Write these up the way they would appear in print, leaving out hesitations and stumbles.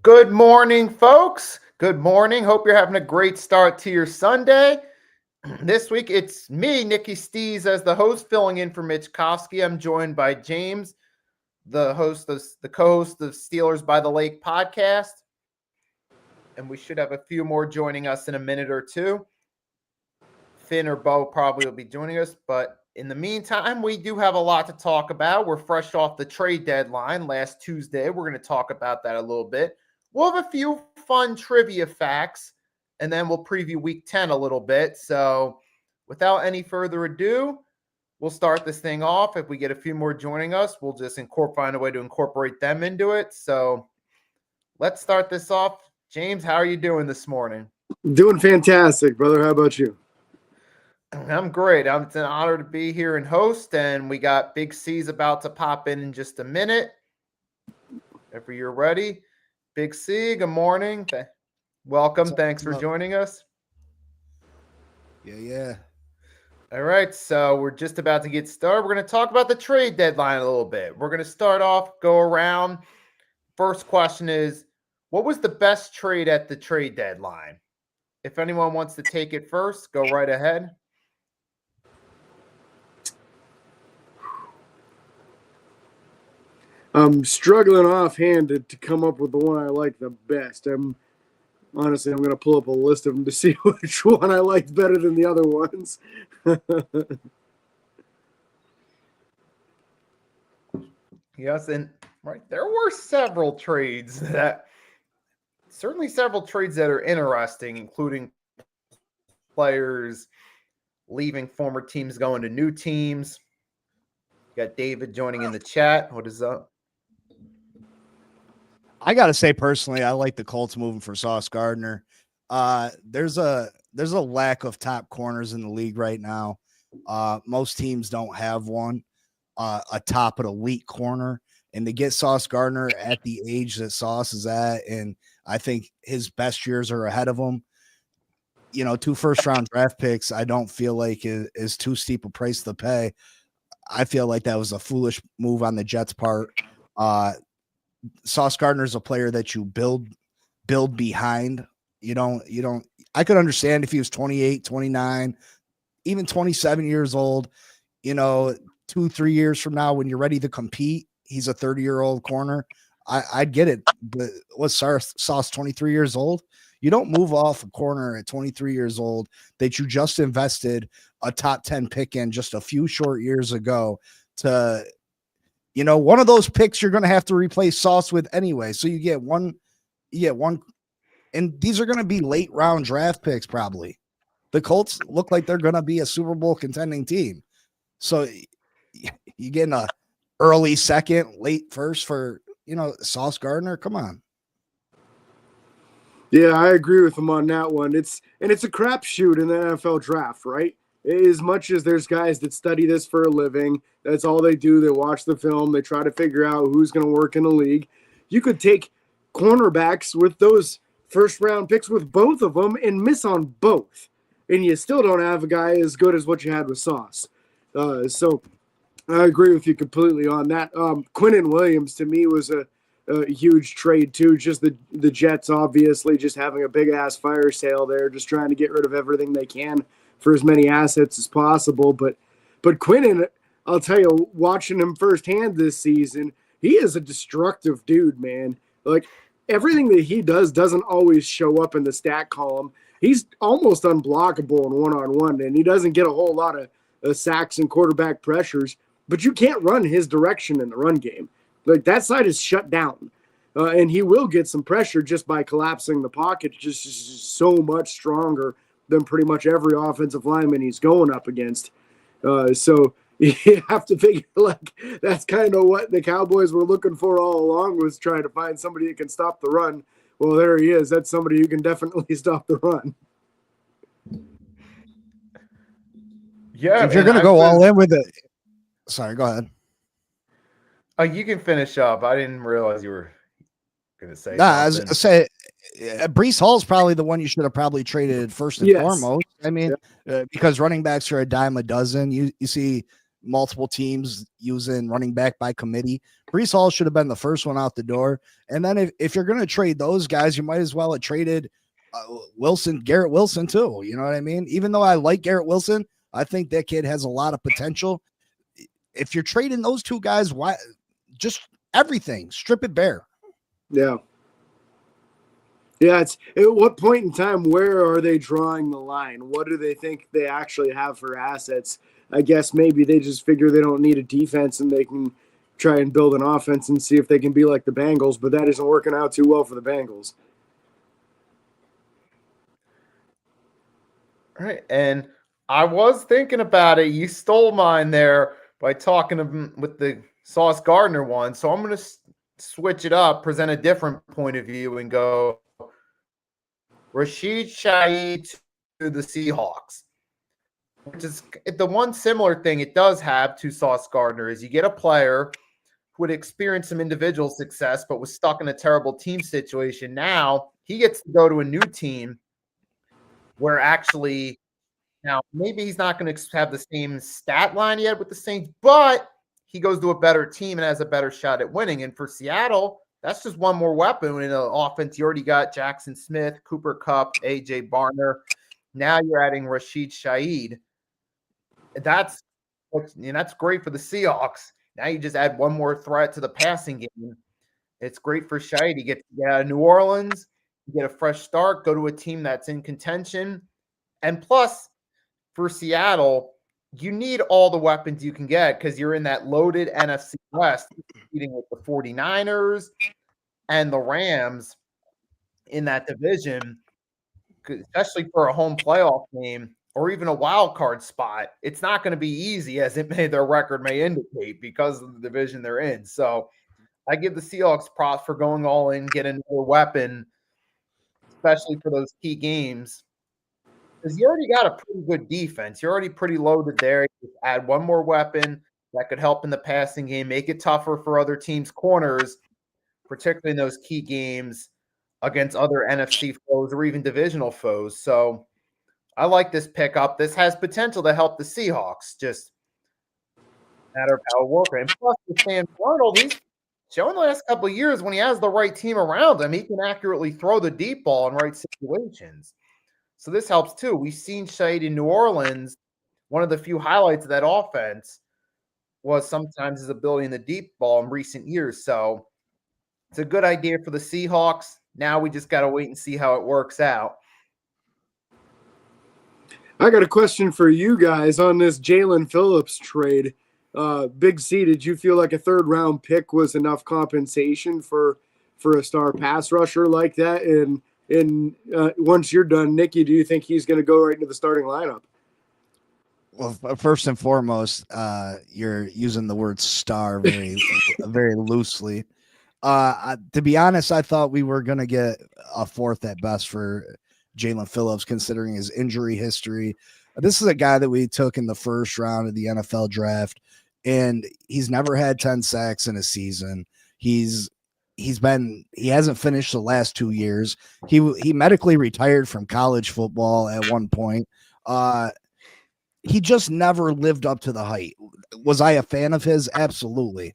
Good morning, folks. Good morning. Hope you're having a great start to your Sunday. This week, it's me, Nicky Stees, as the host, filling in for Mitch Kofsky. I'm joined by James, the co-host of Steelers by the Lake podcast. And we should have a few more joining us in a minute or two. Finn or Bo probably will be joining us, but in the meantime, we do have a lot to talk about. We're fresh off the trade deadline last Tuesday. We're going to talk about that a little bit. We'll have a few fun trivia facts, and then we'll preview Week 10 a little bit. So without any further ado, we'll start this thing off. If we get a few more joining us, we'll just find a way to incorporate them into it. So let's start this off. James, how are you doing this morning? Doing fantastic, brother. How about you? I'm great. It's an honor to be here and host, and we got Big C's about to pop in just a minute. Whenever you're ready. Big C, good morning. Welcome. Thanks for joining us. Yeah. All right, so we're just about to get started. We're going to talk about the trade deadline a little bit. We're going to start off, go around. First question is, what was the best trade at the trade deadline? If anyone wants to take it first, go right ahead. I'm struggling offhand to come up with the one I like the best. I'm going to pull up a list of them to see which one I liked better than the other ones. Yes, and right, there were several trades that are interesting, including players leaving former teams, going to new teams. You got David joining in the chat. What is up? I got to say, personally, I like the Colts moving for Sauce Gardner. There's a lack of top corners in the league right now. Most teams don't have one, a top and elite corner. And to get Sauce Gardner at the age that Sauce is at, and I think his best years are ahead of him, 2 first-round draft picks, I don't feel like is too steep a price to pay. I feel like that was a foolish move on the Jets' part. Sauce Gardner is a player that you build behind. I could understand if he was 28, 29, even 27 years old, 2-3 years from now, when you're ready to compete, he's a 30-year-old corner. I'd get it. But was Sauce 23 years old? You don't move off a corner at 23 years old that you just invested a top 10 pick in just a few short years ago to, one of those picks you're going to have to replace Sauce with anyway. So you get one, and these are going to be late round draft picks probably. The Colts look like they're going to be a Super Bowl contending team. So you get a early second, late first for, Sauce Gardner. Come on. Yeah, I agree with him on that one. It's a crapshoot in the NFL draft, right? As much as there's guys that study this for a living, that's all they do. They watch the film. They try to figure out who's going to work in the league. You could take cornerbacks with those first-round picks with both of them and miss on both, and you still don't have a guy as good as what you had with Sauce. So I agree with you completely on that. Quinnen Williams, to me, was a huge trade, too. Just the Jets, obviously, just having a big-ass fire sale there, just trying to get rid of everything they can for as many assets as possible. But Quinnen, I'll tell you, watching him firsthand this season, he is a destructive dude, man. Like, everything that he does doesn't always show up in the stat column. He's almost unblockable in one-on-one, and he doesn't get a whole lot of sacks and quarterback pressures, but you can't run his direction in the run game. Like, that side is shut down, and he will get some pressure just by collapsing the pocket, just so much stronger than pretty much every offensive lineman he's going up against. So you have to figure, like, that's kind of what the Cowboys were looking for all along, was trying to find somebody that can stop the run. Well, there he is. That's somebody who can definitely stop the run. Yeah, if you're going to go all in with it. Sorry, go ahead. Oh, you can finish up. I didn't realize you were going to say something. I was going to say, Breece Hall is probably the one you should have probably traded first and foremost. I mean, because running backs are a dime a dozen. You see multiple teams using running back by committee. Breece Hall should have been the first one out the door. And then if you're going to trade those guys, you might as well have traded Garrett Wilson too. You know what I mean? Even though I like Garrett Wilson, I think that kid has a lot of potential. If you're trading those two guys, why just everything, strip it bare. Yeah. Yeah, it's at what point in time, where are they drawing the line? What do they think they actually have for assets? I guess maybe they just figure they don't need a defense and they can try and build an offense and see if they can be like the Bengals, but that isn't working out too well for the Bengals. All right, and I was thinking about it. You stole mine there by talking with the Sauce Gardner one, so I'm going to switch it up, present a different point of view, and go Rashid Shaheed to the Seahawks. Which is the one similar thing it does have to Sauce Gardner is you get a player who would experience some individual success but was stuck in a terrible team situation. Now he gets to go to a new team where actually now maybe he's not going to have the same stat line yet with the Saints, but he goes to a better team and has a better shot at winning. And for Seattle, that's just one more weapon in an offense. You already got Jackson Smith, Cooper Kupp, AJ Barner. Now you're adding Rashid Shaheed. That's great for the Seahawks. Now you just add one more threat to the passing game. It's great for Shaheed. You get out of New Orleans, you get a fresh start, go to a team that's in contention. And plus, for Seattle, you need all the weapons you can get because you're in that loaded NFC West, competing with the 49ers and the Rams in that division, especially for a home playoff game or even a wild card spot. It's not going to be easy, as their record may indicate, because of the division they're in. So I give the Seahawks props for going all in, getting another weapon, especially for those key games. Because you already got a pretty good defense. You're already pretty loaded there. You just add one more weapon that could help in the passing game, make it tougher for other teams' corners, particularly in those key games against other NFC foes or even divisional foes. So I like this pickup. This has potential to help the Seahawks. Just matter of how it works. And plus, with Sam Darnold, he's shown the last couple of years when he has the right team around him, he can accurately throw the deep ball in right situations. So this helps too. We've seen Shaheed in New Orleans. One of the few highlights of that offense was sometimes his ability in the deep ball in recent years. So it's a good idea for the Seahawks. Now we just got to wait and see how it works out. I got a question for you guys on this Jaelan Phillips trade. Big C, did you feel like a third-round pick was enough compensation for a star pass rusher like that? And once you're done, Nikki, do you think he's going to go right into the starting lineup? Well, first and foremost, you're using the word star very, very loosely. To be honest, I thought we were going to get a fourth at best for Jaelan Phillips, considering his injury history. This is a guy that we took in the first round of the NFL draft, and he's never had 10 sacks in a season. He hasn't finished the last 2 years. He medically retired from college football at one point. He just never lived up to the height. Was I a fan of his? Absolutely.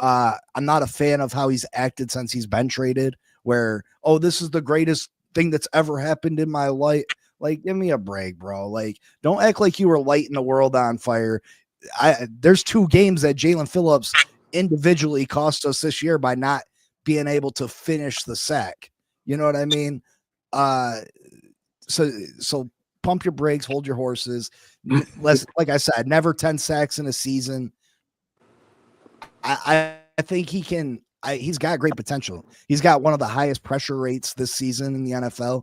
I'm not a fan of how he's acted since he's been traded, where, oh, this is the greatest thing that's ever happened in my life. Like, give me a break, bro. Like, don't act like you were lighting the world on fire. There's 2 games that Jaelan Phillips individually cost us this year by not being able to finish the sack. You know what I mean? So pump your brakes, hold your horses. Like I said, never 10 sacks in a season. I think he can. He's got great potential. He's got one of the highest pressure rates this season in the NFL.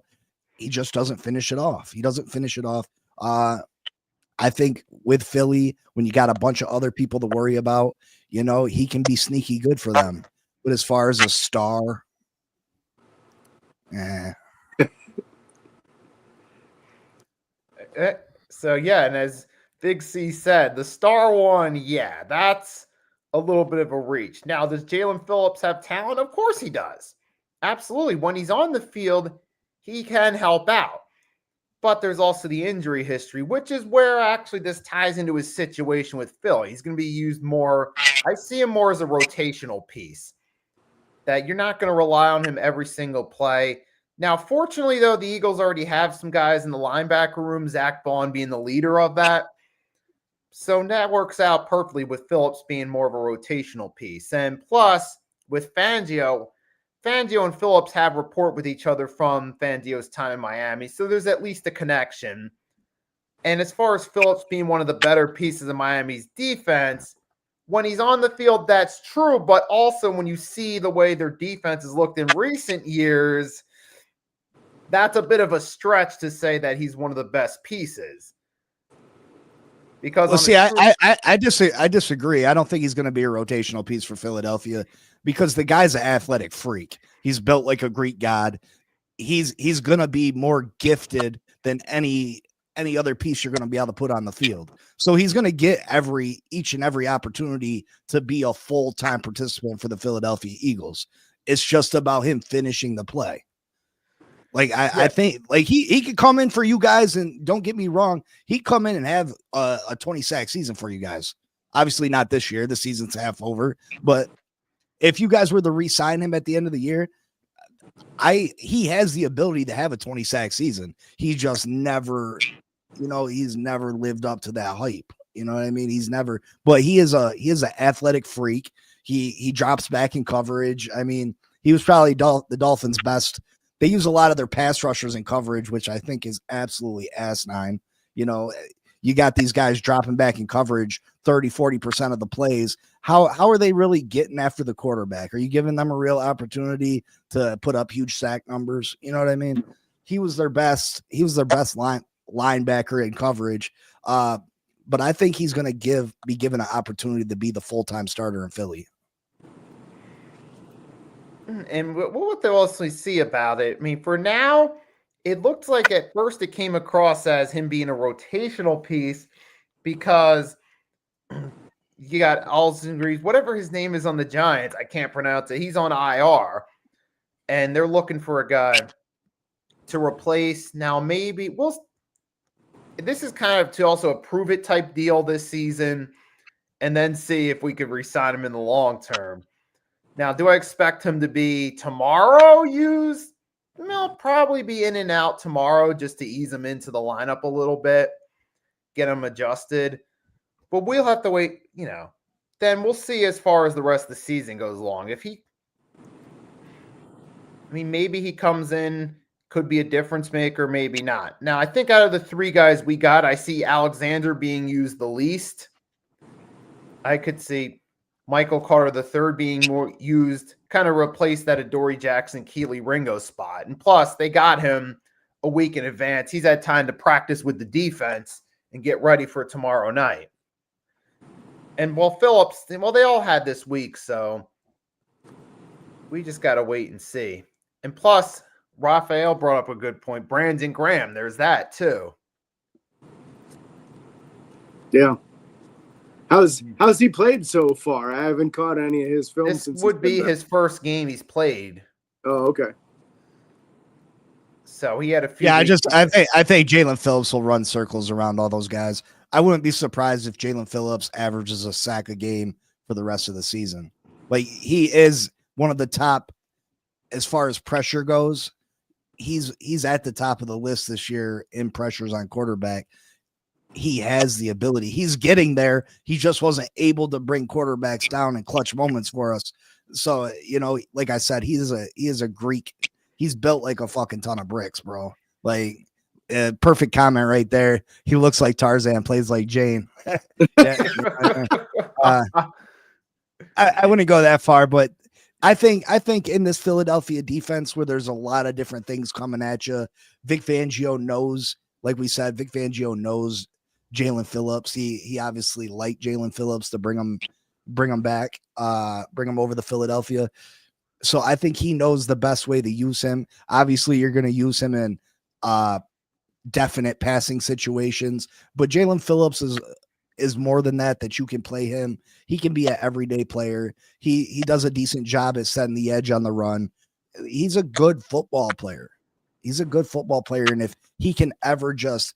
He just doesn't finish it off. I think with Philly, when you got a bunch of other people to worry about, he can be sneaky good for them. But as far as a star, So, yeah, and as Big C said, the star one, yeah, that's a little bit of a reach. Now, does Jaelan Phillips have talent? Of course he does. Absolutely. When he's on the field, he can help out. but there's also the injury history, which is where actually this ties into his situation with Phil. He's going to be used more. I see him more as a rotational piece, that you're not going to rely on him every single play. Now, fortunately, though, the Eagles already have some guys in the linebacker room, Zach Bond being the leader of that. So that works out perfectly with Phillips being more of a rotational piece. And plus, with Fangio and Phillips have rapport with each other from Fangio's time in Miami. So there's at least a connection. And as far as Phillips being one of the better pieces of Miami's defense, when he's on the field, that's true. But also when you see the way their defense has looked in recent years, that's a bit of a stretch to say that he's one of the best pieces. Because I disagree. I don't think he's going to be a rotational piece for Philadelphia because the guy's an athletic freak. He's built like a Greek god. He's going to be more gifted than any other piece you're going to be able to put on the field. So he's going to get each and every opportunity to be a full-time participant for the Philadelphia Eagles. It's just about him finishing the play. Like I think like he could come in for you guys, and don't get me wrong, he'd come in and have a 20 sack season for you guys. Obviously not this year. The season's half over. But if you guys were to re-sign him at the end of the year, he has the ability to have a 20 sack season. He just never, he's never lived up to that hype. You know what I mean? But he is an athletic freak. He drops back in coverage. I mean, he was probably the Dolphins' best. They use a lot of their pass rushers in coverage, which I think is absolutely asinine. You got these guys dropping back in coverage 30-40% of the plays. How are they really getting after the quarterback? Are you giving them a real opportunity to put up huge sack numbers? You know what I mean? He was their best linebacker in coverage. But I think he's going to be given an opportunity to be the full-time starter in Philly. And what they'll also see about it, I mean, for now, it looks like at first it came across as him being a rotational piece because you got Alston Reeves, whatever his name is on the Giants, I can't pronounce it. He's on IR, and they're looking for a guy to replace. Now, maybe this is kind of to also a prove it type deal this season, and then see if we could re-sign him in the long term. Now, do I expect him to be tomorrow used? He'll probably be in and out tomorrow just to ease him into the lineup a little bit, get him adjusted. But we'll have to wait, Then we'll see as far as the rest of the season goes along. Maybe he comes in, could be a difference maker, maybe not. Now, I think out of the three guys we got, I see Alexander being used the least. I could see Michael Carter III being more used, kind of replace that Adoree Jackson, Keely Ringo spot. And plus, they got him a week in advance. He's had time to practice with the defense and get ready for tomorrow night. And Phillips, they all had this week, so we just got to wait and see. And plus, Raphael brought up a good point. Brandon Graham, there's that too. Yeah. How's he played so far? I haven't caught any of his films. This would be his first game he's played. Oh, okay. So he had a few. Yeah, I think Jaelan Phillips will run circles around all those guys. I wouldn't be surprised if Jaelan Phillips averages a sack a game for the rest of the season. Like, he is one of the top as far as pressure goes. He's at the top of the list this year in pressures on quarterback. He has the ability. He's getting there. He just wasn't able to bring quarterbacks down in clutch moments for us. So, like I said, he is a Greek. He's built like a fucking ton of bricks, bro. Like, perfect comment right there. He looks like Tarzan, plays like Jane. I wouldn't go that far, but I think in this Philadelphia defense where there's a lot of different things coming at you, Vic Fangio knows, like we said, Vic Fangio knows Jaelan Phillips. He obviously liked Jaelan Phillips to bring him back, bring him over to Philadelphia. So I think he knows the best way to use him. Obviously, you're going to use him in definite passing situations, but Jaelan Phillips is more than that you can play him. He can be an everyday player. He does a decent job at setting the edge on the run. He's a good football player. And he can ever just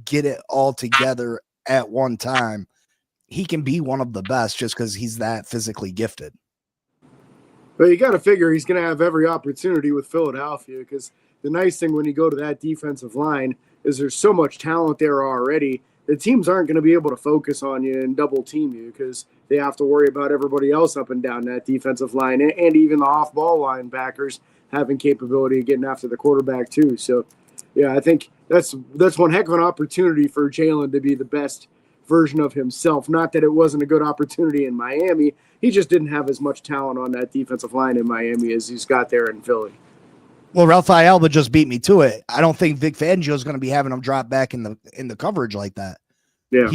get it all together at one time, he can be one of the best just because he's that physically gifted. But you got to figure he's going to have every opportunity with Philadelphia, because the nice thing when you go to that defensive line is there's so much talent there already. The teams aren't going to be able to focus on you and double team you because they have to worry about everybody else up and down that defensive line, and even the off-ball linebackers having capability of getting after the quarterback too. So, yeah, I think that's one heck of an opportunity for Jalen to be the best version of himself. Not that it wasn't a good opportunity in Miami. He just didn't have as much talent on that defensive line in Miami as he's got there in Philly. Well, Ralph Alba just beat me to it. I don't think Vic Fangio is going to be having him drop back in the coverage like that. Yeah,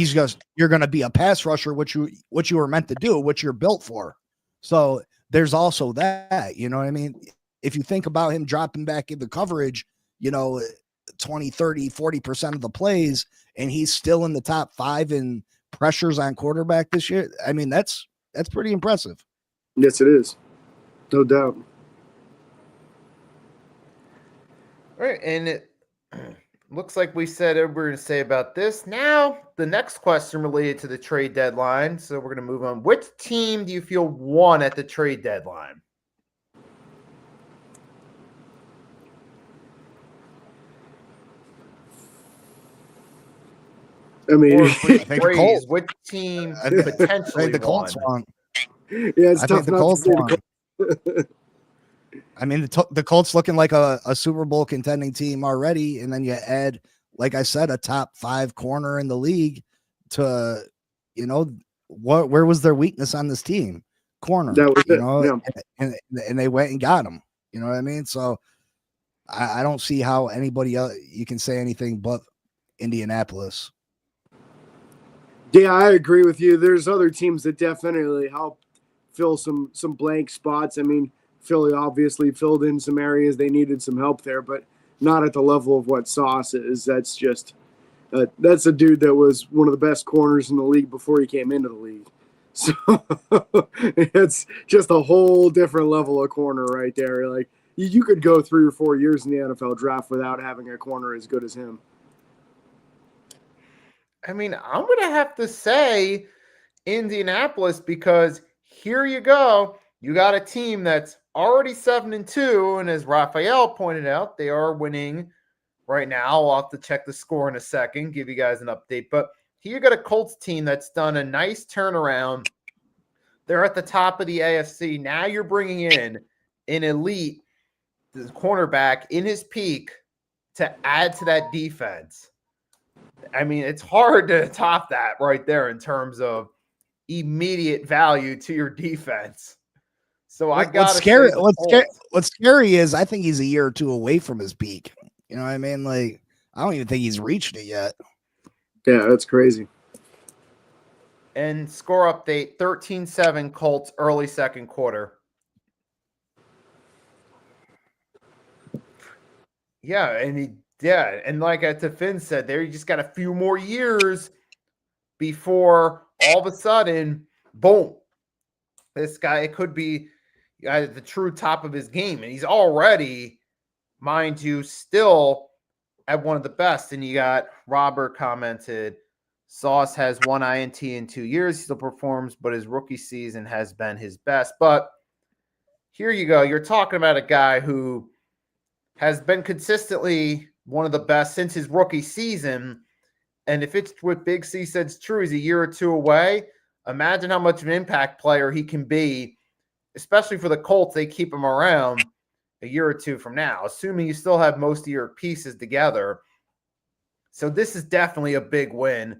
you're going to be a pass rusher, what you were meant to do, what you're built for. So there's also that, you know what I mean? If you think about him dropping back in the coverage, 20, 30, 40% of the plays, and he's still in the top 5 in pressures on quarterback this year. I mean, that's pretty impressive. Yes, it is. No doubt. All right, and it looks like we said what we're going to say about this. Now, the next question related to the trade deadline. So we're going to move on. Which team do you feel won at the trade deadline? I mean, which team potentially the Colts won? Yeah, it's I tough think the Colts won. I mean, the Colts looking like a Super Bowl contending team already, and then you add, like I said, a top 5 corner in the league to, where was their weakness on this team? Corner. That was it. Yeah. And they went and got him. You know what I mean? So I don't see how anybody else you can say anything but Indianapolis. Yeah, I agree with you. There's other teams that definitely help fill some blank spots. I mean, Philly obviously filled in some areas they needed some help there, but not at the level of what Sauce is. That's just that's a dude that was one of the best corners in the league before he came into the league. So it's just a whole different level of corner right there. Like you could go 3 or 4 years in the NFL draft without having a corner as good as him. I mean, I'm going to have to say Indianapolis, because here you go. You got a team that's already 7-2, and as Raphael pointed out, they are winning right now. I'll have to check the score in a second, give you guys an update. But here you got a Colts team that's done a nice turnaround. They're at the top of the AFC. Now you're bringing in an elite cornerback in his peak to add to that defense. I mean, it's hard to top that right there in terms of immediate value to your defense. So what's scary is I think he's a year or 2 away from his peak. You know what I mean? Like, I don't even think he's reached it yet. Yeah, that's crazy. And score update, 13-7 Colts early second quarter. Yeah, and like Finn said there, you just got a few more years before all of a sudden, boom, this guy, it could be at the true top of his game. And he's already, mind you, still at one of the best. And you got Robert commented, Sauce has 1 INT in 2 years. He still performs, but his rookie season has been his best. But here you go. You're talking about a guy who has been consistently one of the best since his rookie season. And if it's what Big C said is true, he's a year or 2 away. Imagine how much of an impact player he can be, especially for the Colts. They keep him around a year or 2 from now, assuming you still have most of your pieces together. So this is definitely a big win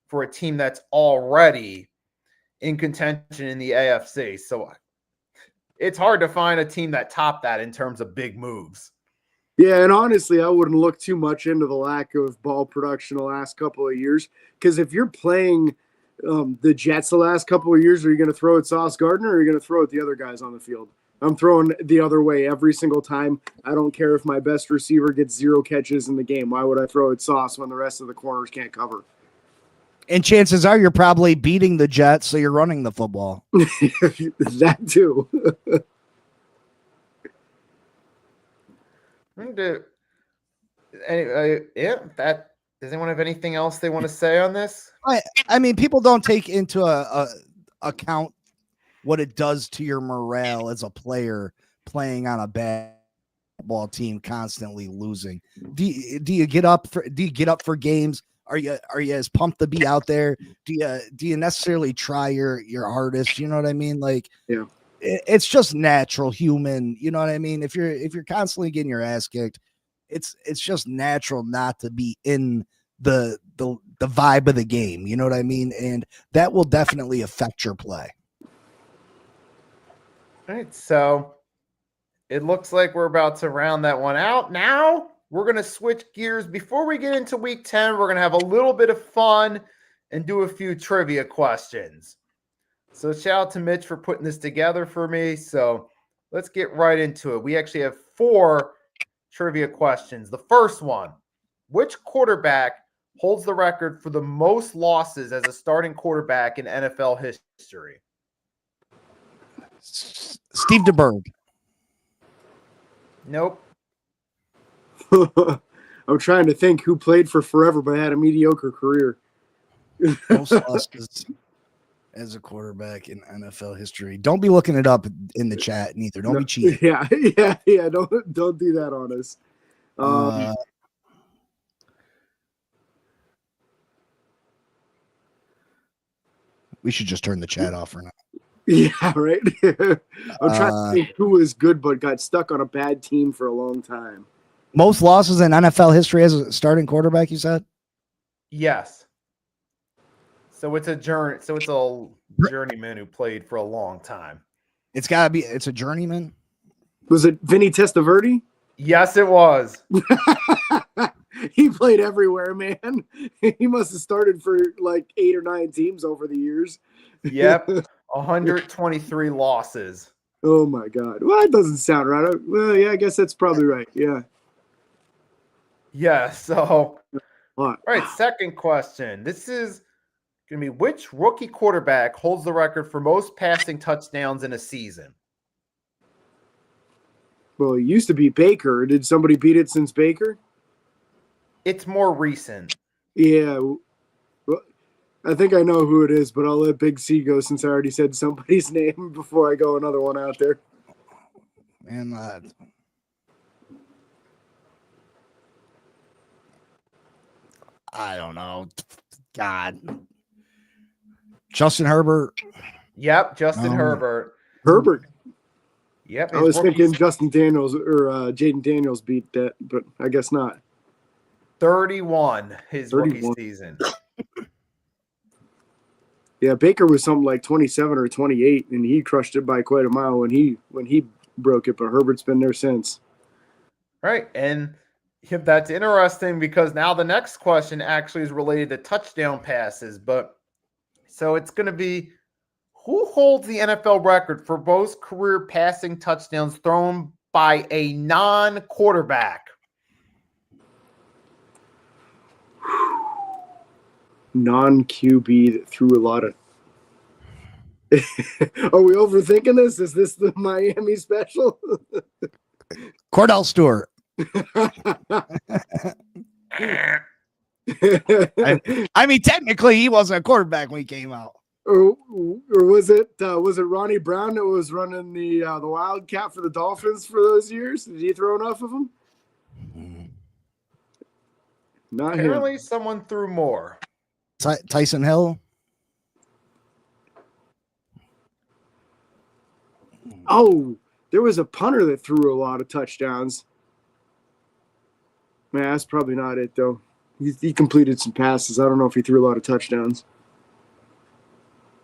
for a team that's already in contention in the AFC. So it's hard to find a team that topped that in terms of big moves. Yeah, and honestly, I wouldn't look too much into the lack of ball production the last couple of years, because if you're playing the Jets the last couple of years, are you going to throw at Sauce Gardner or are you going to throw at the other guys on the field? I'm throwing the other way every single time. I don't care if my best receiver gets 0 catches in the game. Why would I throw at Sauce when the rest of the corners can't cover? And chances are you're probably beating the Jets, so you're running the football. That too. Yeah, that does anyone have anything else they want to say on this? I mean, people don't take into account what it does to your morale as a player playing on a basketball team constantly losing. Do you get up for games? Are you as pumped to be out there? Do you necessarily try your hardest? You know what I mean? Like, Yeah. It's just natural human. You know what I mean? If you're constantly getting your ass kicked, it's just natural not to be in the vibe of the game. You know what I mean? And that will definitely affect your play. All right, so it looks like we're about to round that one out. Now we're going to switch gears. Before we get into week 10, we're going to have a little bit of fun and do a few trivia questions. So shout out to Mitch for putting this together for me. So let's get right into it. We actually have 4 trivia questions. The first one, which quarterback holds the record for the most losses as a starting quarterback in NFL history? Steve DeBerg. Nope. I'm trying to think who played for forever but had a mediocre career. Most losses as a quarterback in NFL history. Don't be looking it up in the chat neither. Don't be cheating. Yeah. Don't do that on us. We should just turn the chat off for now. Yeah, right. I'm trying to think who was good but got stuck on a bad team for a long time. Most losses in NFL history as a starting quarterback, you said? Yes. So it's a journeyman who played for a long time. It's a journeyman. Was it Vinny Testaverde? Yes, it was. He played everywhere, man. He must have started for like 8 or 9 teams over the years. Yep. 123 losses. Oh my God. Well, that doesn't sound right. Well, yeah, I guess that's probably right. Yeah. Yeah. So, What? all right. Second question. This is going to be which rookie quarterback holds the record for most passing touchdowns in a season? Well, it used to be Baker. Did somebody beat it since Baker? It's more recent. Yeah. Well, I think I know who it is, but I'll let Big C go since I already said somebody's name before I go another one out there. Man, I don't know. God. Justin Herbert. Yep, Justin Herbert. Herbert. Yep. I was thinking Justin Daniels or Jaden Daniels beat that, but I guess not. 31 his 31. rookie season. Yeah, Baker was something like 27 or 28, and he crushed it by quite a mile when he broke it. But Herbert's been there since. Right, and that's interesting because now the next question actually is related to touchdown passes. But so it's going to be who holds the NFL record for most career passing touchdowns thrown by a non-quarterback? Non-QB that threw a lot of. Are we overthinking this? Is this the Miami special? Cordell Stewart. I mean, technically, he wasn't a quarterback when he came out. Or was it Ronnie Brown that was running the Wildcat for the Dolphins for those years? Did he throw enough of them? Not Apparently, him. someone threw more. Tyson Hill. Oh, there was a punter that threw a lot of touchdowns. Man, that's probably not it, though. He completed some passes. I don't know if he threw a lot of touchdowns.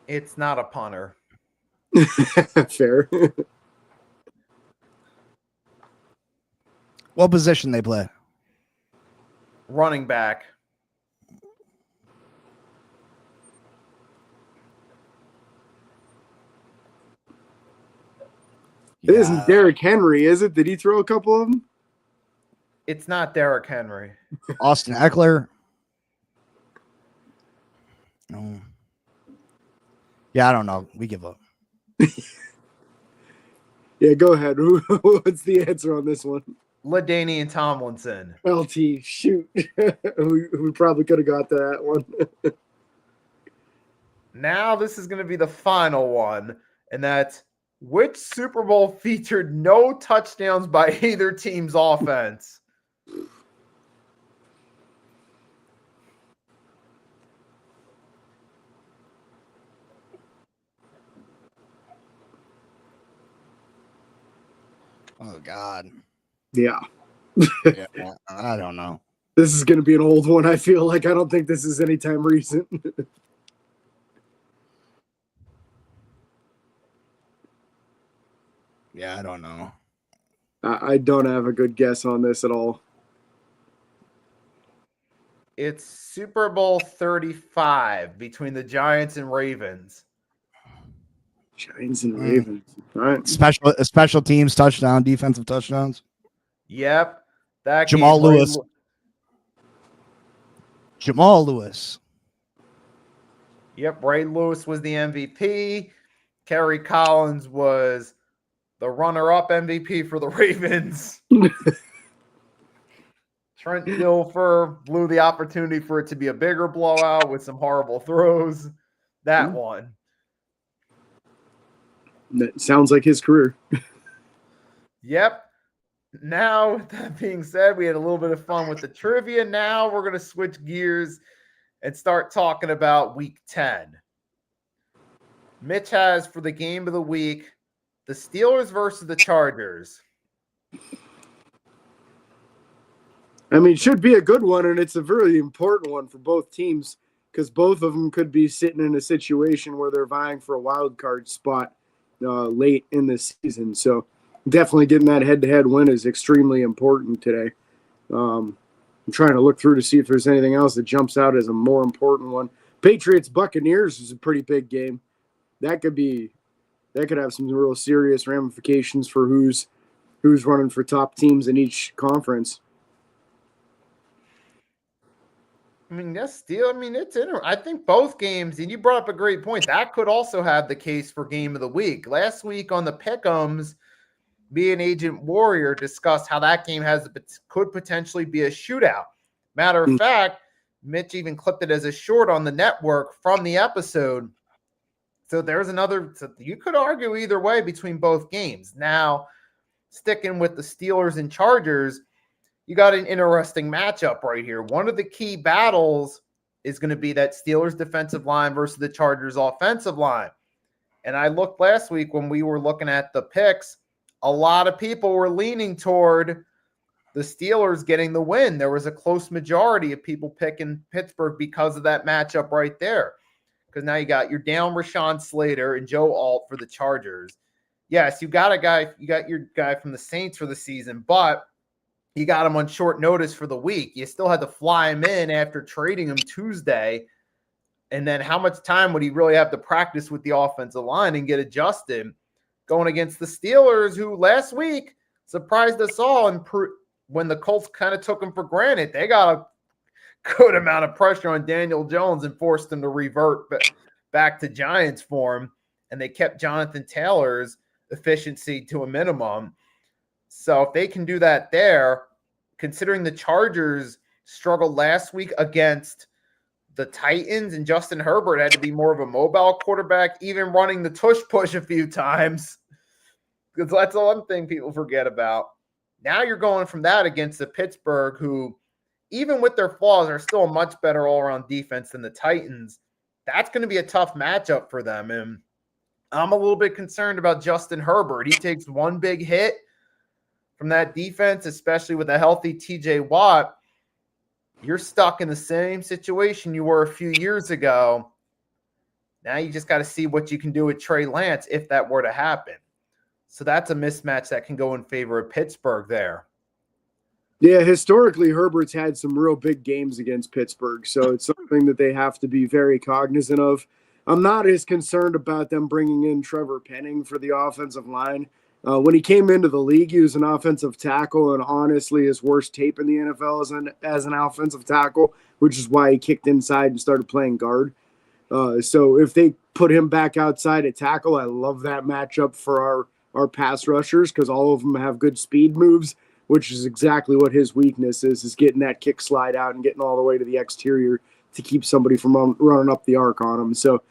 It's not a punter. Fair. What position they play? Running back. It isn't Derrick Henry, is it? Did he throw a couple of them? It's not Derrick Henry. Austin Eckler. No. Yeah, I don't know. We give up. Yeah, go ahead. What's the answer on this one? LaDainian Tomlinson. LT, shoot. we probably could have got to that one. Now this is going to be the final one, and that's which Super Bowl featured no touchdowns by either team's offense? Oh God. Yeah. Yeah, I don't know. This is going to be an old one. I feel like I don't think this is anytime recent. Yeah, I don't know. I don't have a good guess on this at all. It's Super Bowl 35 between the Giants and Ravens. Giants and Ravens. All right. Special teams touchdown, defensive touchdowns. Yep. That Jamal game, Lewis. Jamal Lewis. Yep, Ray Lewis was the MVP. Kerry Collins was the runner-up MVP for the Ravens. Trent Dilfer blew the opportunity for it to be a bigger blowout with some horrible throws. That one. That sounds like his career. Yep. Now, that being said, we had a little bit of fun with the trivia. Now we're going to switch gears and start talking about week 10. Mitch has for the game of the week the Steelers versus the Chargers. I mean, it should be a good one, and it's a really important one for both teams because both of them could be sitting in a situation where they're vying for a wild card spot late in the season. So definitely getting that head-to-head win is extremely important today. I'm trying to look through to see if there's anything else that jumps out as a more important one. Patriots-Buccaneers is a pretty big game. That could have some real serious ramifications for who's running for top teams in each conference. I mean, it's interesting. I think both games, and you brought up a great point, that could also have the case for game of the week. Last week on the Pick'ems, me and Agent Warrior discussed how that game could potentially be a shootout. Matter of fact, Mitch even clipped it as a short on the network from the episode. So there's you could argue either way between both games. Now, sticking with the Steelers and Chargers, you got an interesting matchup right here. One of the key battles is going to be that Steelers defensive line versus the Chargers offensive line. And I looked last week when we were looking at the picks, a lot of people were leaning toward the Steelers getting the win. There was a close majority of people picking Pittsburgh because of that matchup right there. Because now you got your down Rashawn Slater and Joe Alt for the Chargers. Yes, you got your guy from the Saints for the season, but you got him on short notice for the week. You still had to fly him in after trading him Tuesday. And then how much time would he really have to practice with the offensive line and get adjusted going against the Steelers, who last week surprised us all and when the Colts kind of took him for granted. They got a good amount of pressure on Daniel Jones and forced him to revert back to Giants form, and they kept Jonathan Taylor's efficiency to a minimum. So if they can do that there, considering the Chargers struggled last week against the Titans and Justin Herbert had to be more of a mobile quarterback, even running the tush push a few times, because that's the one thing people forget about. Now you're going from that against the Pittsburgh, who, even with their flaws, are still a much better all-around defense than the Titans. That's going to be a tough matchup for them. And I'm a little bit concerned about Justin Herbert. He takes one big hit from that defense, especially with a healthy TJ Watt. You're stuck in the same situation you were a few years ago. Now you just got to see what you can do with Trey Lance if that were to happen. So that's a mismatch that can go in favor of Pittsburgh there. Yeah, historically, Herbert's had some real big games against Pittsburgh, so it's something that they have to be very cognizant of. I'm not as concerned about them bringing in Trevor Penning for the offensive line. When he came into the league, he was an offensive tackle, and honestly, his worst tape in the NFL as an offensive tackle, which is why he kicked inside and started playing guard. So if they put him back outside at tackle, I love that matchup for our pass rushers because all of them have good speed moves. which is exactly what his weakness is getting that kick slide out and getting all the way to the exterior to keep somebody from running up the arc on him. So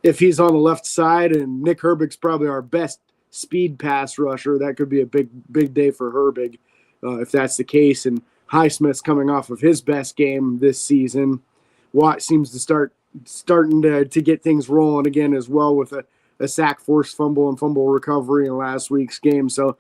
if he's on the left side, and Nick Herbig's probably our best speed pass rusher, that could be a big day for Herbig if that's the case. And Highsmith's coming off of his best game this season. Watt seems to starting to get things rolling again as well with a sack, forced fumble, and fumble recovery in last week's game. So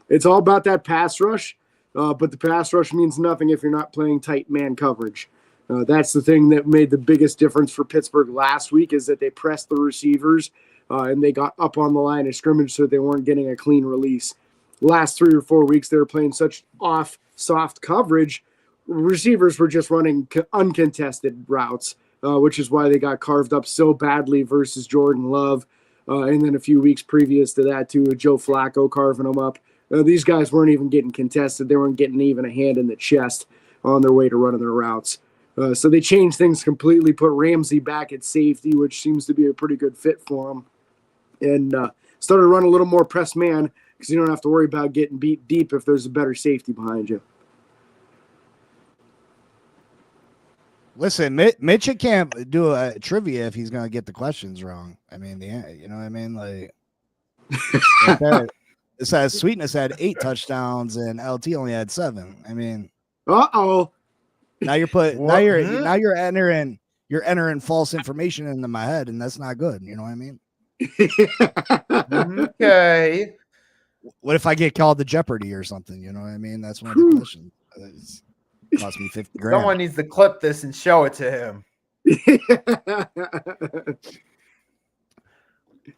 it's all about that pass rush, but the pass rush means nothing if you're not playing tight man coverage. That's the thing that made the biggest difference for Pittsburgh last week, is that they pressed the receivers and they got up on the line of scrimmage so they weren't getting a clean release. Last 3 or 4 weeks, they were playing such off soft coverage. Receivers were just running uncontested routes, which is why they got carved up so badly versus Jordan Love. And then a few weeks previous to that, too, with Joe Flacco carving them up. These guys weren't even getting contested. They weren't getting even a hand in the chest on their way to running their routes. So they changed things completely, put Ramsey back at safety, which seems to be a pretty good fit for him, and started to run a little more press man because you don't have to worry about getting beat deep if there's a better safety behind you. Listen, Mitch can't do a trivia if he's going to get the questions wrong. I mean, you know what I mean? Like, it says Sweetness had 8 touchdowns and LT only had 7. I mean, now you're entering false information into my head, and that's not good. You know what I mean? Okay. What if I get called to Jeopardy or something? You know what I mean? That's one of the questions. It cost me $50,000. Someone needs to clip this and show it to him.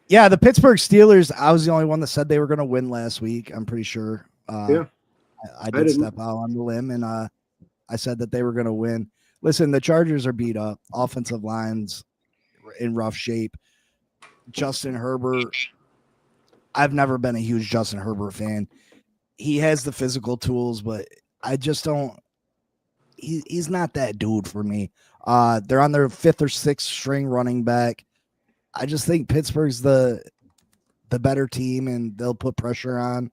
Yeah, the Pittsburgh Steelers, I was the only one that said they were going to win last week. I'm pretty sure. Yeah. I did step out on the limb, and I said that they were going to win. Listen, the Chargers are beat up. Offensive lines in rough shape. Justin Herbert, I've never been a huge Justin Herbert fan. He has the physical tools, but I just don't. He's not that dude for me. They're on their 5th or 6th string running back. I just think Pittsburgh's the better team, and they'll put pressure on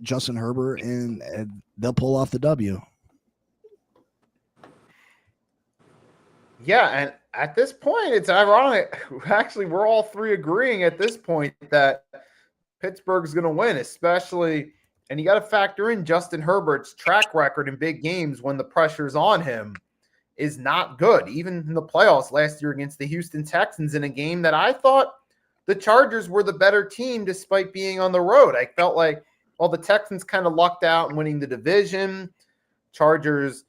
Justin Herbert, and they'll pull off the W. Yeah, and at this point, it's ironic. Actually, we're all 3 agreeing at this point that Pittsburgh's going to win, especially, and you got to factor in Justin Herbert's track record in big games when the pressure's on him is not good. Even in the playoffs last year against the Houston Texans, in a game that I thought the Chargers were the better team despite being on the road. I felt like, well, the Texans kind of lucked out in winning the division. Chargers,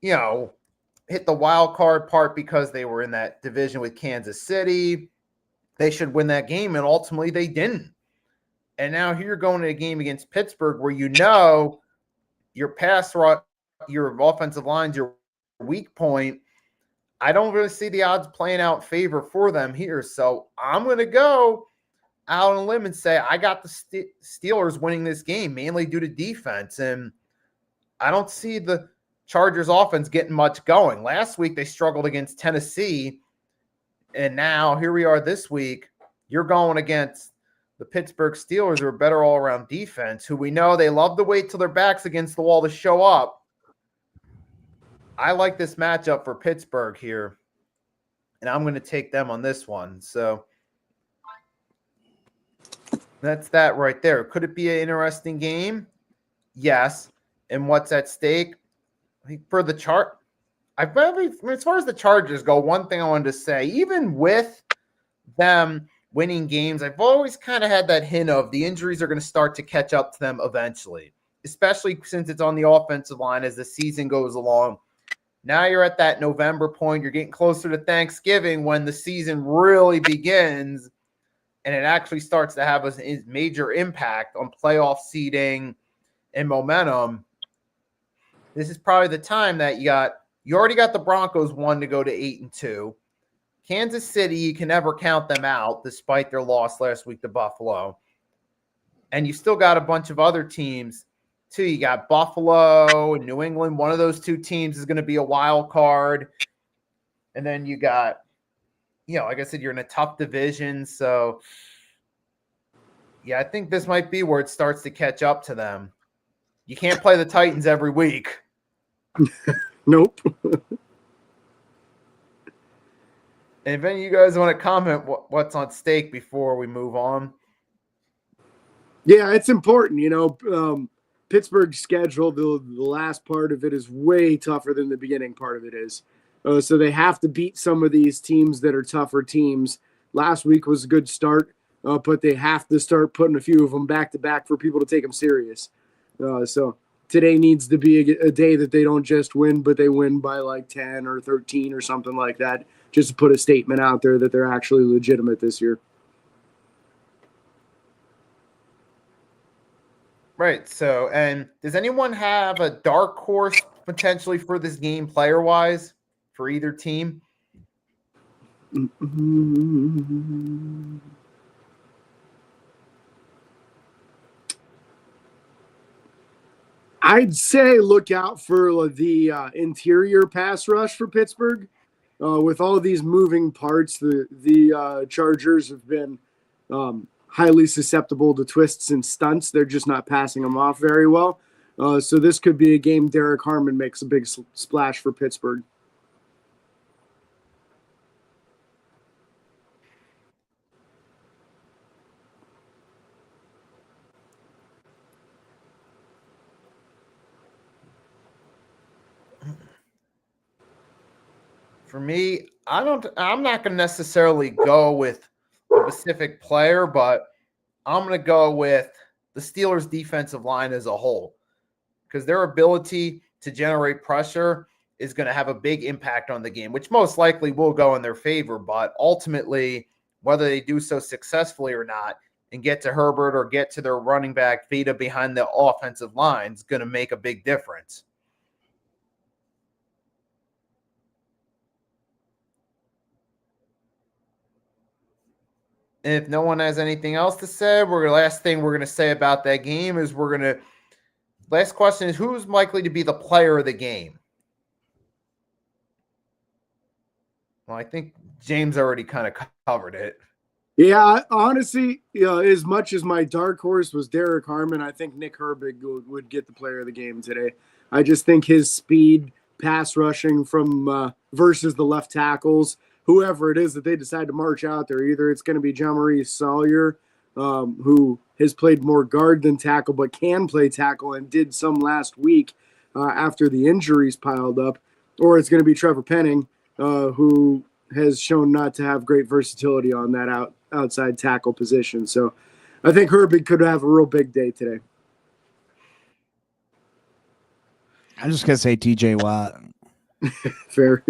hit the wild card part because they were in that division with Kansas City. They should win that game, and ultimately they didn't. And now here you're going to a game against Pittsburgh where your pass rush, your offensive line's your weak point. I don't really see the odds playing out in favor for them here. So I'm going to go out on a limb and say I got the Steelers winning this game, mainly due to defense. And I don't see the Chargers offense getting much going. Last week they struggled against Tennessee, and now here we are this week. You're going against the Pittsburgh Steelers, who are better all-around defense, who we know they love to wait till their back's against the wall to show up. I like this matchup for Pittsburgh here, and I'm going to take them on this one. So that's that right there. Could it be an interesting game? Yes. And what's at stake? For the chart, as far as the Chargers go, one thing I wanted to say, even with them winning games, I've always kind of had that hint of the injuries are going to start to catch up to them eventually, especially since it's on the offensive line as the season goes along. Now you're at that November point. You're getting closer to Thanksgiving when the season really begins, and it actually starts to have a major impact on playoff seeding and momentum. This is probably the time that you already got the Broncos 1 to go to 8-2. Kansas City, you can never count them out despite their loss last week to Buffalo. And you still got a bunch of other teams too. You got Buffalo and New England. One of those 2 teams is going to be a wild card. And then you got, like I said, you're in a tough division. So, yeah, I think this might be where it starts to catch up to them. You can't play the Titans every week. Nope. And if any of you guys want to comment what's on stake before we move on. Yeah, it's important. Pittsburgh's schedule, the last part of it is way tougher than the beginning part of it is. So they have to beat some of these teams that are tougher teams. Last week was a good start, but they have to start putting a few of them back to back for people to take them serious. So today needs to be a day that they don't just win, but they win by like 10 or 13 or something like that, just to put a statement out there that they're actually legitimate this year. Right. So, and does anyone have a dark horse potentially for this game player wise for either team? I'd say look out for the interior pass rush for Pittsburgh. With all of these moving parts, the Chargers have been highly susceptible to twists and stunts. They're just not passing them off very well. So this could be a game Derek Harmon makes a big splash for Pittsburgh. For me, I'm not going to necessarily go with a specific player, but I'm going to go with the Steelers defensive line as a whole, because their ability to generate pressure is going to have a big impact on the game, which most likely will go in their favor. But ultimately, whether they do so successfully or not and get to Herbert or get to their running back Vita behind the offensive line is going to make a big difference. And if no one has anything else to say, last thing we're going to say about that game is last question is, who's likely to be the player of the game? Well, I think James already kind of covered it. Yeah, honestly, as much as my dark horse was Derek Harmon, I think Nick Herbig would get the player of the game today. I just think his speed, pass rushing from versus the left tackles, whoever it is that they decide to march out there, either it's going to be Jean-Marie Sawyer, who has played more guard than tackle, but can play tackle and did some last week after the injuries piled up, or it's going to be Trevor Penning, who has shown not to have great versatility on that outside tackle position. So I think Herbig could have a real big day today. I'm just going to say TJ Watt. Fair.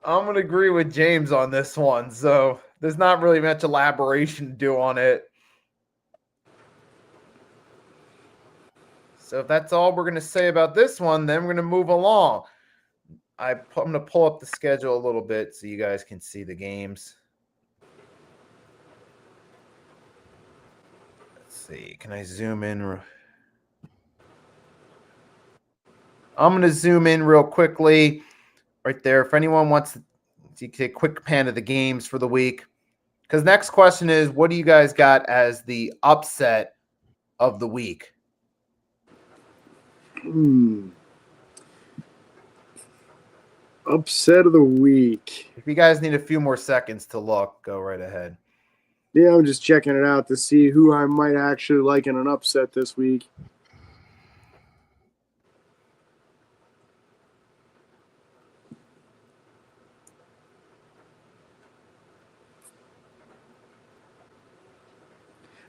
I'm going to agree with James on this one. So there's not really much elaboration to do on it. So if that's all we're going to say about this one, then we're going to move along. I'm going to pull up the schedule a little bit so you guys can see the games. Let's see. Can I zoom in? I'm going to zoom in real quickly right there. If anyone wants to take a quick pan of the games for the week. Because next question is, what do you guys got as the upset of the week? Upset of the week. If you guys need a few more seconds to look, go right ahead. Yeah, I'm just checking it out to see who I might actually like in an upset this week.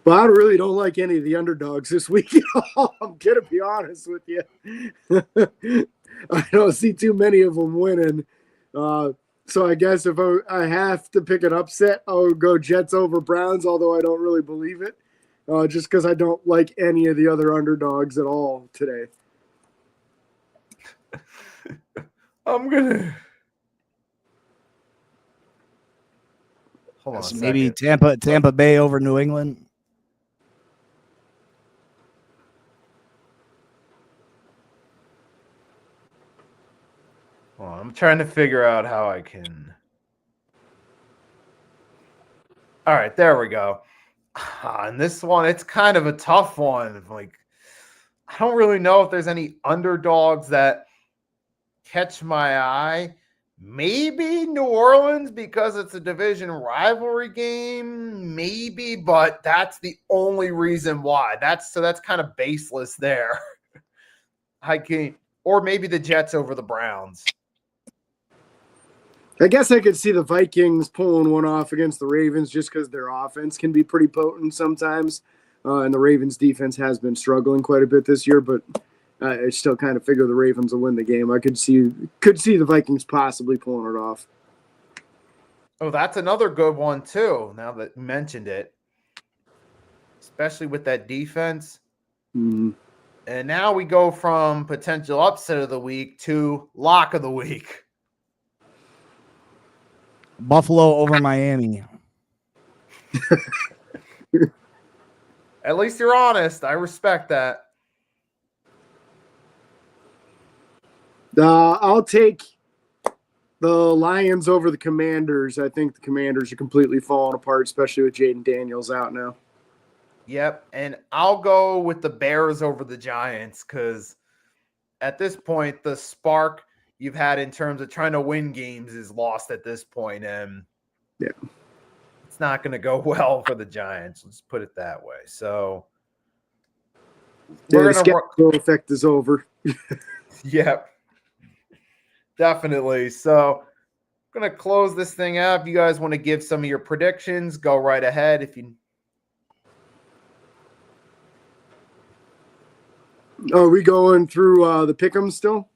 But I really don't like any of the underdogs this week at all. I'm going to be honest with you. I don't see too many of them winning. So I guess if I have to pick an upset, I'll go Jets over Browns, although I don't really believe it, just because I don't like any of the other underdogs at all today. I'm going to... Hold on maybe Tampa Bay over New England. Well, I'm trying to figure out how I can. All right, there we go. And this one, it's kind of a tough one. Like, I don't really know if there's any underdogs that catch my eye. Maybe New Orleans because it's a division rivalry game, maybe, but that's the only reason why. That's kind of baseless there. I can't, or maybe the Jets over the Browns. I guess I could see the Vikings pulling one off against the Ravens just because their offense can be pretty potent sometimes. And the Ravens defense has been struggling quite a bit this year, but I still kind of figure the Ravens will win the game. I could see the Vikings possibly pulling it off. Oh, that's another good one too. Now that you mentioned it, especially with that defense. Mm-hmm. And now we go from potential upset of the week to lock of the week. Buffalo over Miami. At least you're honest. I respect that. I'll take the Lions over the Commanders. I think the Commanders are completely falling apart, especially with Jaden Daniels out now. Yep. And I'll go with the Bears over the Giants because at this point, the spark you've had in terms of trying to win games is lost at this point, and yeah, it's not going to go well for the Giants. Let's put it that way. So the schedule effect is over. Yep. Definitely. So I'm going to close this thing out. If you guys want to give some of your predictions, go right ahead. If you Are we going through the pick'ems still?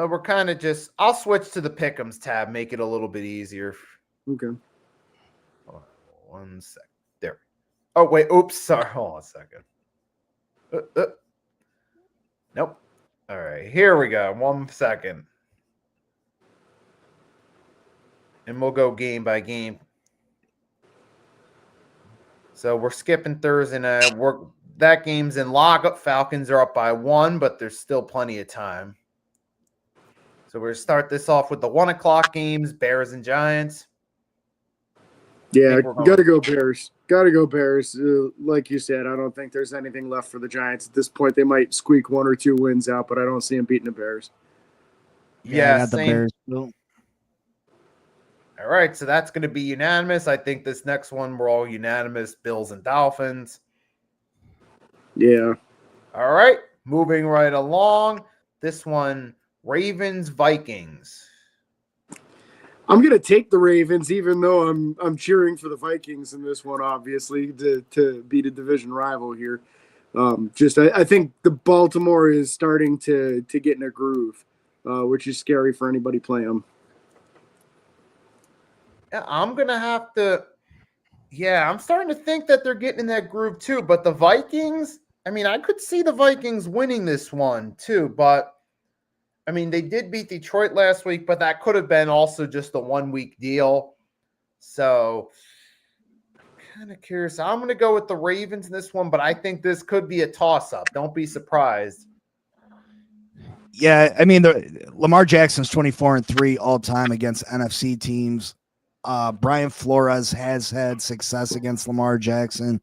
we're kind of just, I'll switch to the pick'ems tab, make it a little bit easier. Okay. Hold on 1 sec. There. Oh, wait. Oops. Sorry. Hold on a second. Nope. All right. Here we go. 1 second. And we'll go game by game. So we're skipping Thursday night. That game's in lockup. Falcons are up by 1, but there's still plenty of time. So we're going to start this off with the 1 o'clock games, Bears and Giants. Yeah, got to go Bears. Got to go Bears. Like you said, I don't think there's anything left for the Giants at this point. They might squeak 1 or 2 wins out, but I don't see them beating the Bears. Yeah, I got the Bears. All right, so that's going to be unanimous. I think this next one, we're all unanimous, Bills and Dolphins. Yeah. All right, moving right along. This one, Ravens, Vikings. I'm gonna take the Ravens, even though I'm cheering for the Vikings in this one, obviously, to beat a division rival here. I think the Baltimore is starting to get in a groove, which is scary for anybody playing them. Yeah, I'm gonna have to. Yeah, I'm starting to think that they're getting in that groove too. But the Vikings, I mean, I could see the Vikings winning this one too, but. I mean, they did beat Detroit last week, but that could have been also just a 1 week deal. So I'm kind of curious. I'm going to go with the Ravens in this one, but I think this could be a toss-up. Don't be surprised. Yeah, I mean, Lamar Jackson's 24-3 all time against NFC teams. Brian Flores has had success against Lamar Jackson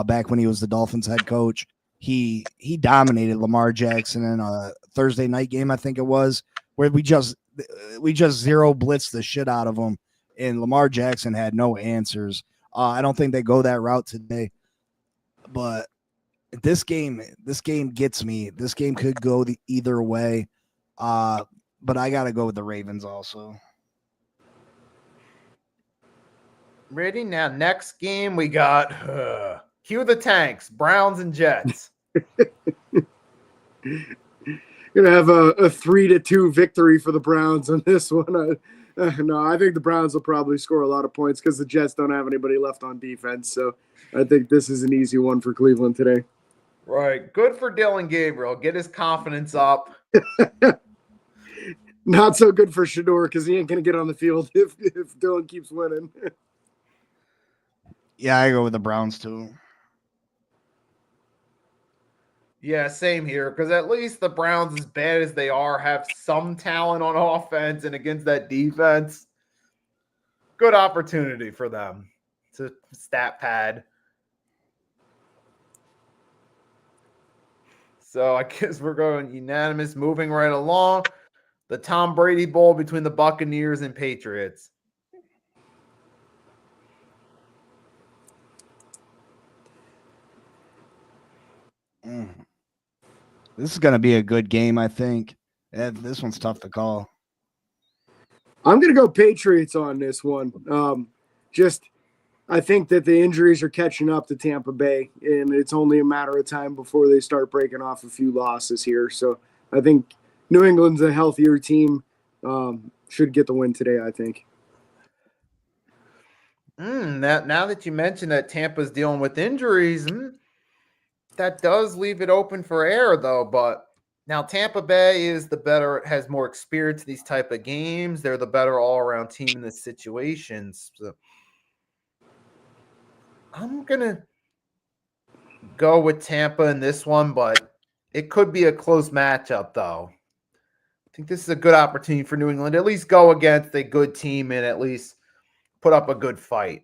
back when he was the Dolphins head coach. He dominated Lamar Jackson in a Thursday night game, I think it was, where we just zero blitzed the shit out of him, and Lamar Jackson had no answers. I don't think they go that route today, but this game gets me. This game could go either way, but I got to go with the Ravens also. Ready? Now, next game we got cue the tanks, Browns and Jets. Gonna have a 3-2 victory for the Browns on this one. No, I think the Browns will probably score a lot of points because the Jets don't have anybody left on defense. So I think this is an easy one for Cleveland today. Right. Good for Dylan Gabriel. Get his confidence up. Not so good for Shador because he ain't gonna get on the field if Dylan keeps winning. Yeah, I go with the Browns too. Yeah, same here. Because at least the Browns, as bad as they are, have some talent on offense, and against that defense, good opportunity for them to stat pad. So I guess we're going unanimous. Moving right along, the Tom Brady Bowl between the Buccaneers and Patriots. This is going to be a good game, I think. This one's tough to call. I'm going to go Patriots on this one. I think that the injuries are catching up to Tampa Bay, and it's only a matter of time before they start breaking off a few losses here. So I think New England's a healthier team, should get the win today, I think. Now that you mentioned that Tampa's dealing with injuries, that does leave it open for error, though. But now Tampa Bay is the better, has more experience in these type of games. They're the better all-around team in this situations. So I'm gonna go with Tampa in this one, but it could be a close matchup, though. I think this is a good opportunity for New England to at least go against a good team and at least put up a good fight.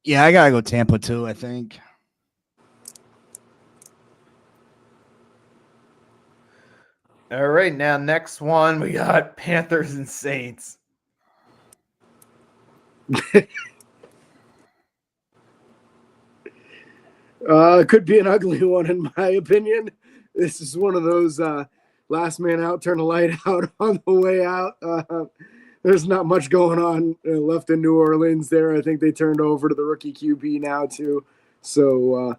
Yeah, I gotta go Tampa too, I think. All right, now next one we got Panthers and Saints. Could be an ugly one in my opinion. This is one of those last man out, turn the light out on the way out. There's not much going on left in New Orleans there. I think they turned over to the rookie QB now too. So,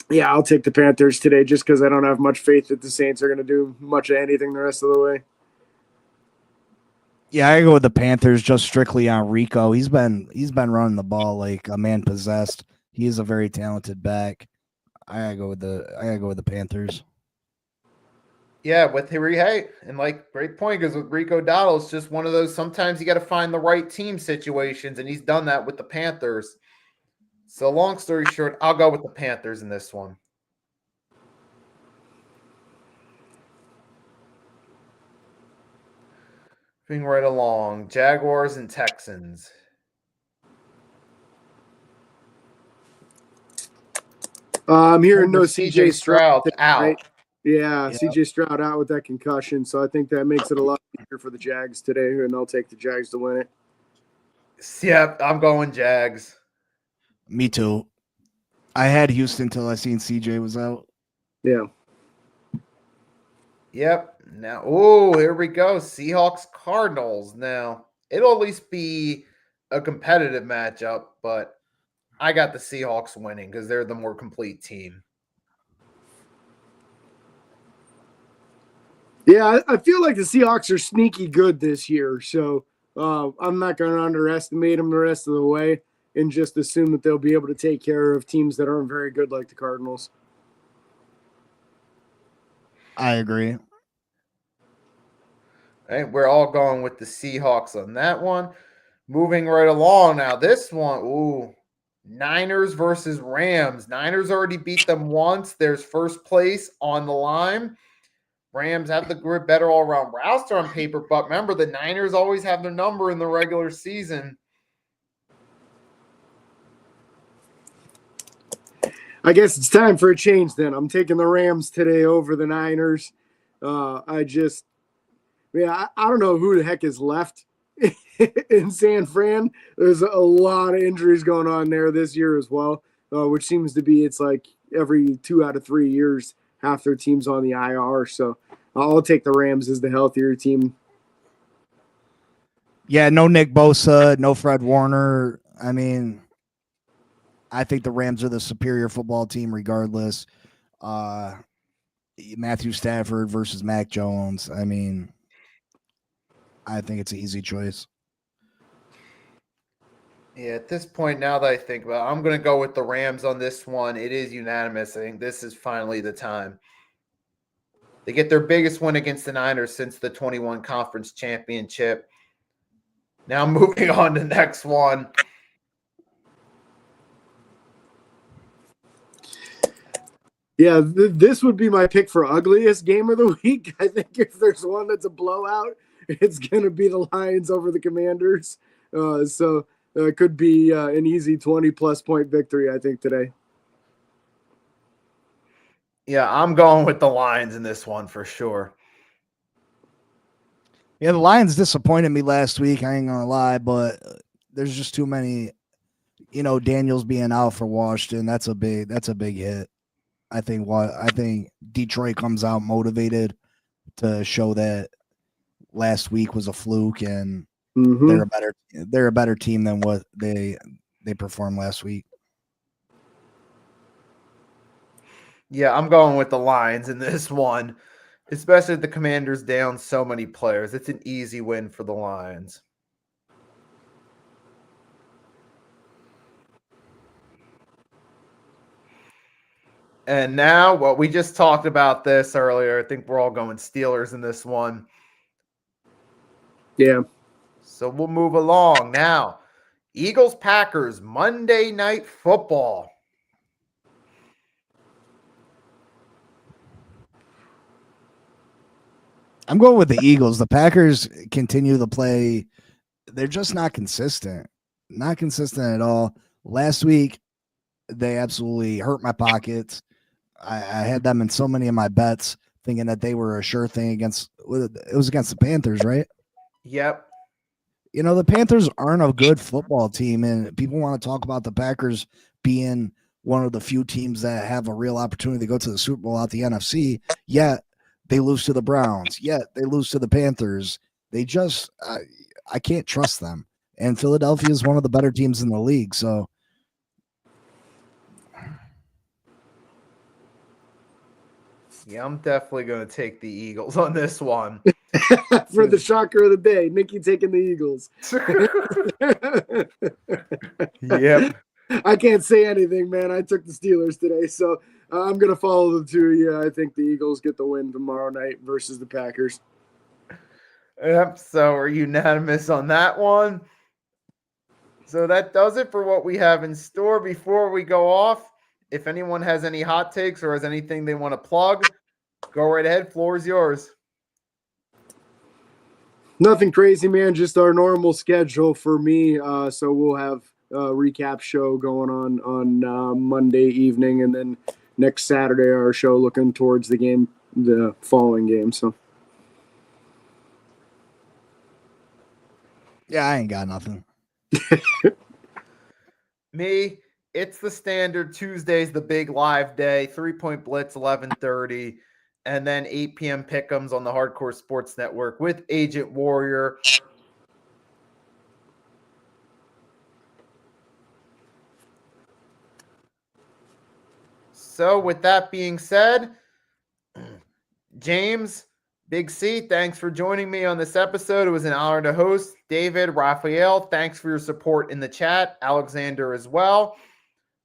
yeah, I'll take the Panthers today just because I don't have much faith that the Saints are going to do much of anything the rest of the way. Yeah, I go with the Panthers just strictly on Rico. He's been running the ball like a man possessed. He is a very talented back. I gotta go with the Panthers. Yeah, with hey, and like great point, because with Rico Dowdle, it's just one of those. Sometimes you got to find the right team situations, and he's done that with the Panthers. So, long story short, I'll go with the Panthers in this one. Moving right along, Jaguars and Texans. I'm hearing no CJ Stroud out. Right? Yeah, CJ Stroud out with that concussion, so I think that makes it a lot easier for the Jags today, and I'll take the Jags to win it. Yep, I'm going Jags. Me too. I had Houston till I seen CJ was out. Yeah. Yep. Now, here we go. Seahawks Cardinals. Now, it'll at least be a competitive matchup, but I got the Seahawks winning because they're the more complete team. Yeah, I feel like the Seahawks are sneaky good this year, so I'm not going to underestimate them the rest of the way and just assume that they'll be able to take care of teams that aren't very good like the Cardinals. I agree. All right, we're all going with the Seahawks on that one. Moving right along now, this one, Niners versus Rams. Niners already beat them once. There's first place on the line. Rams have the better all-around roster on paper, but remember, the Niners always have their number in the regular season. I guess it's time for a change then. I'm taking the Rams today over the Niners. I don't know who the heck is left in San Fran. There's a lot of injuries going on there this year as well, which seems to be it's like every 2 out of 3 years, half their team's on the IR. So I'll take the Rams as the healthier team. Yeah, no Nick Bosa, no Fred Warner. I mean, I think the Rams are the superior football team regardless. Matthew Stafford versus Mac Jones. I mean, I think it's an easy choice. Yeah, at this point, now that I think about it, I'm going to go with the Rams on this one. It is unanimous. I think this is finally the time. They get their biggest win against the Niners since the 21 conference championship. Now moving on to the next one. Yeah, this would be my pick for ugliest game of the week. I think if there's one that's a blowout, it's going to be the Lions over the Commanders. So it could be an easy 20-plus point victory, I think, today. Yeah, I'm going with the Lions in this one for sure. Yeah, the Lions disappointed me last week. I ain't gonna lie, but there's just too many. Daniels being out for Washington. That's a big hit. I think Detroit comes out motivated to show that last week was a fluke and they're a better team than what they performed last week. Yeah, I'm going with the Lions in this one, especially if the Commanders down so many players. It's an easy win for the Lions. And now, well, we just talked about this earlier. I think we're all going Steelers in this one. Yeah. So we'll move along now. Eagles Packers Monday Night Football. I'm going with the Eagles. The Packers continue to play. They're just not consistent. Not consistent at all. Last week, they absolutely hurt my pockets. I had them in so many of my bets, thinking that they were a sure thing against the Panthers, right? Yep. The Panthers aren't a good football team, and people want to talk about the Packers being one of the few teams that have a real opportunity to go to the Super Bowl out the NFC, yet they lose to the Browns, yet they lose to the Panthers. They just, I can't trust them. And Philadelphia is one of the better teams in the league, so. Yeah, I'm definitely going to take the Eagles on this one. For the shocker of the day, Nikki taking the Eagles. Yep. I can't say anything, man. I took the Steelers today, so I'm going to follow the two. Yeah, I think the Eagles get the win tomorrow night versus the Packers. Yep, so we're unanimous on that one. So that does it for what we have in store. Before we go off, if anyone has any hot takes or has anything they want to plug, go right ahead. Floor is yours. Nothing crazy, man. Just our normal schedule for me. So we'll have a recap show going on Monday evening, and then next Saturday our show looking towards the following game. So. Yeah, I ain't got nothing. Me, it's the standard Tuesday's the big live day, 3-point blitz, 11:30, and then 8 p.m. pick'ems on the Hardcore Sports Network with Agent Warrior. So with that being said, James, Big C, thanks for joining me on this episode. It was an honor to host. David, Raphael, thanks for your support in the chat. Alexander as well.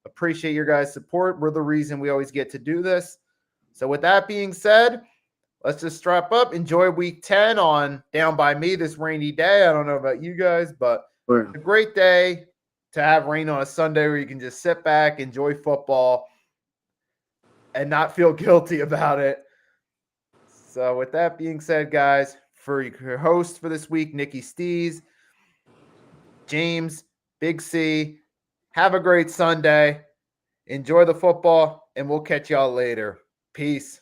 Appreciate your guys' support. We're the reason we always get to do this. So with that being said, let's just strap up. Enjoy week 10 on Down By Me this rainy day. I don't know about you guys, but it's a great day to have rain on a Sunday where you can just sit back, enjoy football, and not feel guilty about it. So with that being said, guys, for your host for this week, Nikki Stees, James, Big C, have a great Sunday. Enjoy the football, and we'll catch y'all later. Peace.